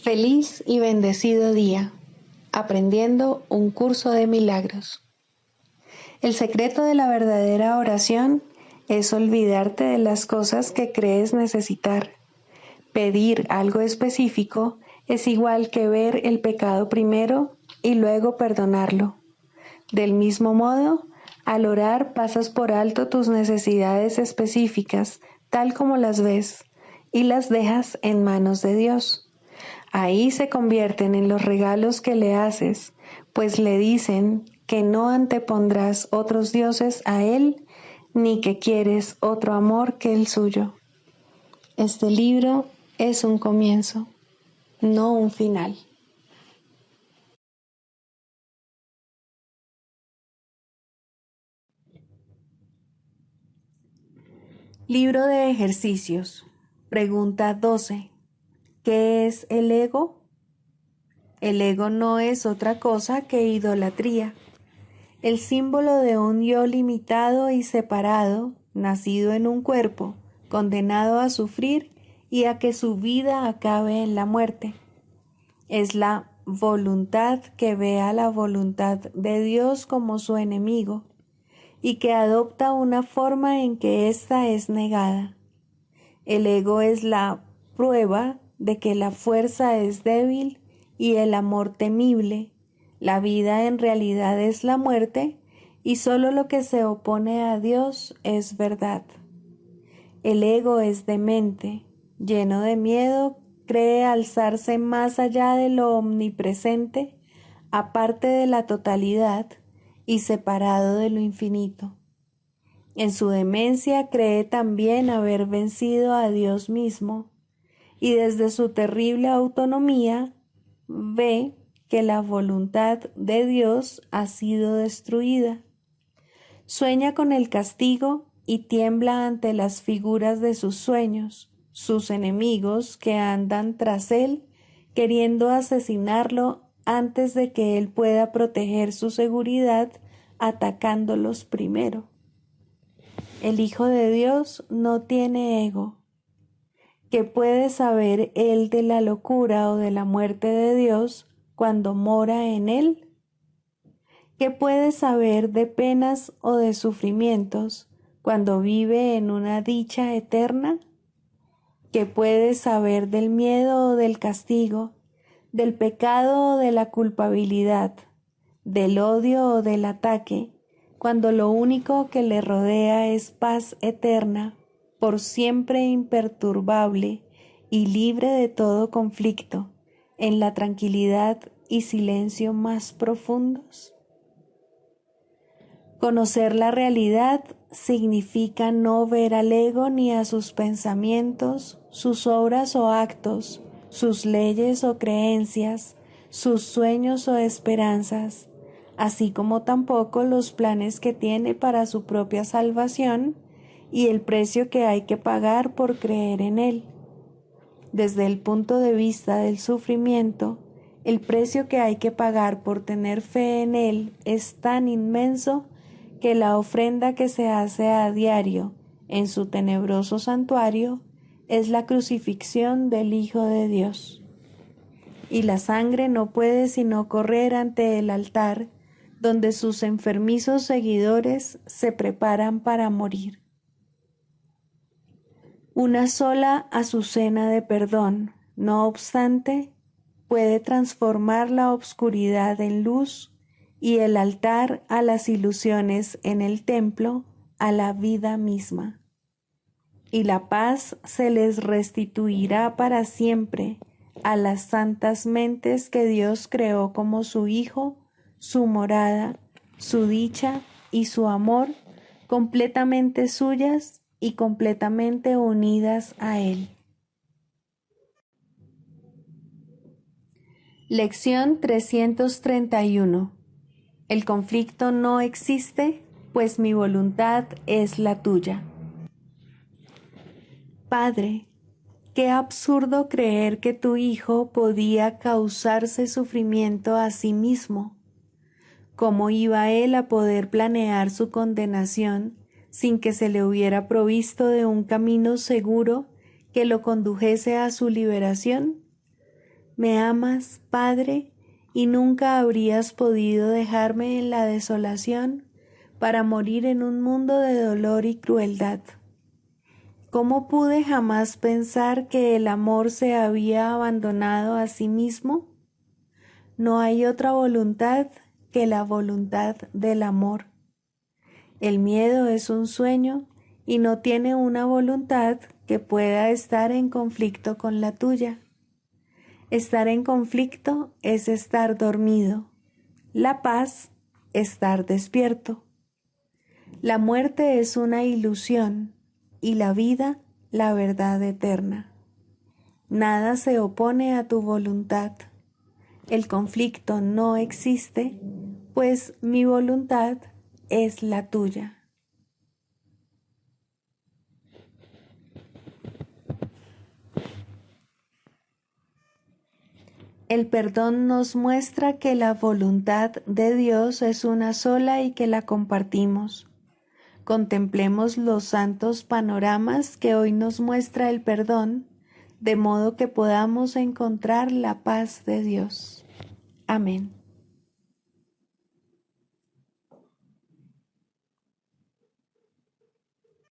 Feliz y bendecido día, aprendiendo un curso de milagros. El secreto de la verdadera oración es olvidarte de las cosas que crees necesitar. Pedir algo específico es igual que ver el pecado primero y luego perdonarlo. Del mismo modo, al orar pasas por alto tus necesidades específicas, tal como las ves, y las dejas en manos de Dios. Ahí se convierten en los regalos que le haces, pues le dicen que no antepondrás otros dioses a Él, ni que quieres otro amor que el suyo. Este libro es un comienzo, no un final. Libro de ejercicios. Pregunta 12. ¿Qué es el ego? El ego no es otra cosa que idolatría, el símbolo de un yo limitado y separado, nacido en un cuerpo, condenado a sufrir y a que su vida acabe en la muerte. Es la voluntad que ve a la voluntad de Dios como su enemigo y que adopta una forma en que ésta es negada. El ego es la prueba de que la fuerza es débil y el amor temible. La vida en realidad es la muerte y solo lo que se opone a Dios es verdad. El ego es demente, lleno de miedo, cree alzarse más allá de lo omnipresente, aparte de la totalidad y separado de lo infinito. En su demencia cree también haber vencido a Dios mismo y desde su terrible autonomía ve que la voluntad de Dios ha sido destruida. Sueña con el castigo y tiembla ante las figuras de sus sueños, sus enemigos que andan tras él queriendo asesinarlo antes de que él pueda proteger su seguridad atacándolos primero. El Hijo de Dios no tiene ego. ¿Qué puede saber él de la locura o de la muerte de Dios cuando mora en él? ¿Qué puede saber de penas o de sufrimientos cuando vive en una dicha eterna? ¿Qué puede saber del miedo o del castigo, del pecado o de la culpabilidad, del odio o del ataque, cuando lo único que le rodea es paz eterna, por siempre imperturbable y libre de todo conflicto, en la tranquilidad y silencio más profundos? Conocer la realidad significa no ver al ego ni a sus pensamientos, sus obras o actos, sus leyes o creencias, sus sueños o esperanzas, así como tampoco los planes que tiene para su propia salvación y el precio que hay que pagar por creer en él. Desde el punto de vista del sufrimiento, el precio que hay que pagar por tener fe en él es tan inmenso que la ofrenda que se hace a diario en su tenebroso santuario es la crucifixión del Hijo de Dios. Y la sangre no puede sino correr ante el altar donde sus enfermizos seguidores se preparan para morir. Una sola azucena de perdón, no obstante, puede transformar la obscuridad en luz y el altar a las ilusiones en el templo a la vida misma. Y la paz se les restituirá para siempre a las santas mentes que Dios creó como su Hijo, su morada, su dicha y su amor, completamente suyas y completamente unidas a Él. Lección 331. El conflicto no existe, pues mi voluntad es la tuya. Padre, qué absurdo creer que tu Hijo podía causarse sufrimiento a sí mismo. ¿Cómo iba él a poder planear su condenación sin que se le hubiera provisto de un camino seguro que lo condujese a su liberación? Me amas, Padre, y nunca habrías podido dejarme en la desolación para morir en un mundo de dolor y crueldad. ¿Cómo pude jamás pensar que el amor se había abandonado a sí mismo? No hay otra voluntad que la voluntad del amor. El miedo es un sueño y no tiene una voluntad que pueda estar en conflicto con la tuya. Estar en conflicto es estar dormido. La paz, estar despierto. La muerte es una ilusión y la vida, la verdad eterna. Nada se opone a tu voluntad. El conflicto no existe, pues mi voluntad es la tuya. El perdón nos muestra que la voluntad de Dios es una sola y que la compartimos. Contemplemos los santos panoramas que hoy nos muestra el perdón, de modo que podamos encontrar la paz de Dios. Amén.